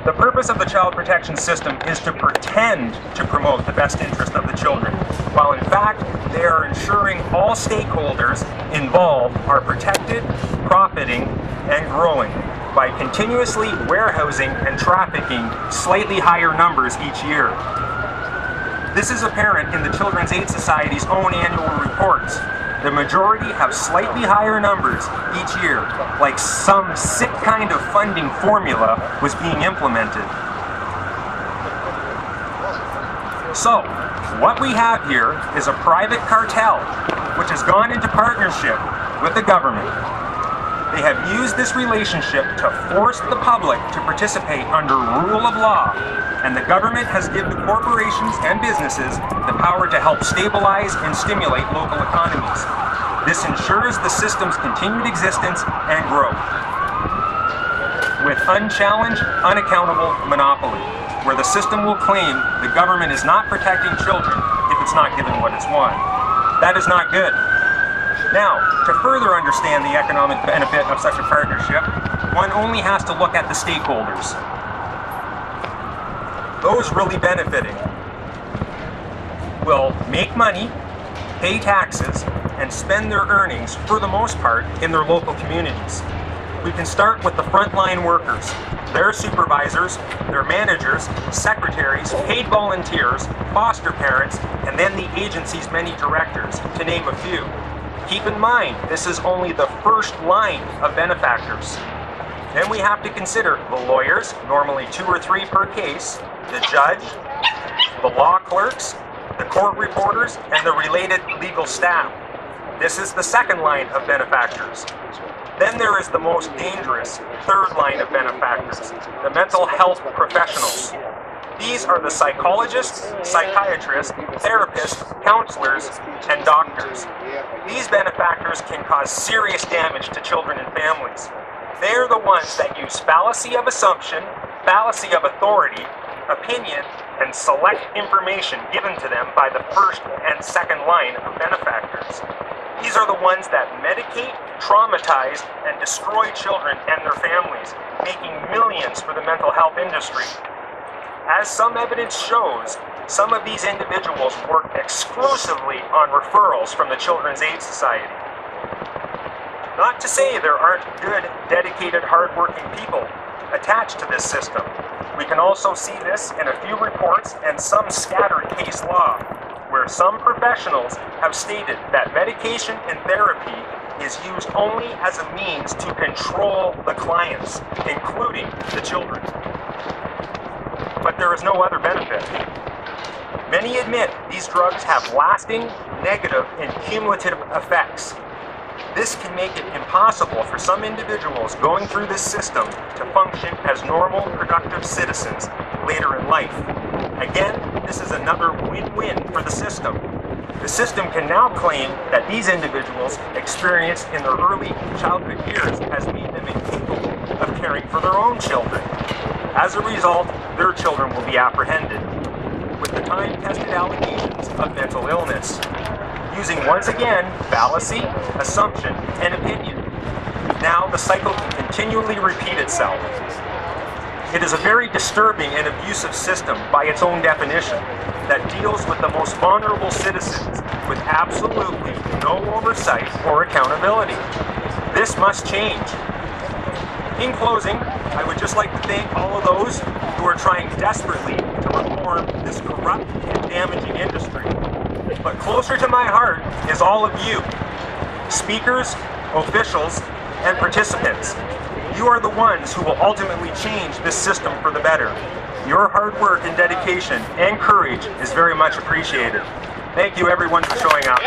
The purpose of the child protection system is to pretend to promote the best interest of the children, while in fact they are ensuring all stakeholders involved are protected, profiting, and growing by continuously warehousing and trafficking slightly higher numbers each year. This is apparent in the Children's Aid Society's own annual reports. The majority have slightly higher numbers each year, like some sick kind of funding formula was being implemented. So, what we have here is a private cartel which has gone into partnership with the government. They have used this relationship to force the public to participate under rule of law, and the government has given corporations and businesses the power to help stabilize and stimulate local economies. This ensures the system's continued existence and growth. With unchallenged, unaccountable monopoly, where the system will claim the government is not protecting children if it's not given what it's won. That is not good. Now, to further understand the economic benefit of such a partnership, one only has to look at the stakeholders. Those really benefiting will make money, pay taxes, and spend their earnings, for the most part, in their local communities. We can start with the frontline workers, their supervisors, their managers, secretaries, paid volunteers, foster parents, and then the agency's many directors, to name a few. Keep in mind, this is only the first line of benefactors. Then we have to consider the lawyers, normally 2 or 3 per case, the judge, the law clerks, the court reporters, and the related legal staff. This is the second line of benefactors. Then there is the most dangerous third line of benefactors, the mental health professionals. These are the psychologists, psychiatrists, therapists, counselors, and doctors. These benefactors can cause serious damage to children and families. They're the ones that use fallacy of assumption, fallacy of authority, opinion, and select information given to them by the first and second line of benefactors. These are the ones that medicate, traumatize, and destroy children and their families, making millions for the mental health industry. As some evidence shows, some of these individuals work exclusively on referrals from the Children's Aid Society. Not to say there aren't good, dedicated, hard-working people attached to this system. We can also see this in a few reports and some scattered case law, where some professionals have stated that medication and therapy is used only as a means to control the clients, including the children. But there is no other benefit. Many admit these drugs have lasting, negative, and cumulative effects. This can make it impossible for some individuals going through this system to function as normal, productive citizens later in life. Again, this is another win-win for the system. The system can now claim that these individuals experienced in their early childhood years has made them incapable of caring for their own children. As a result, their children will be apprehended with the time-tested allegations of mental illness, using once again fallacy, assumption, and opinion. Now the cycle can continually repeat itself. It is a very disturbing and abusive system by its own definition that deals with the most vulnerable citizens with absolutely no oversight or accountability. This must change. In closing, I would just like to thank all of those who are trying desperately to reform this corrupt and damaging industry. But closer to my heart is all of you, speakers, officials, and participants. You are the ones who will ultimately change this system for the better. Your hard work and dedication and courage is very much appreciated. Thank you everyone for showing up.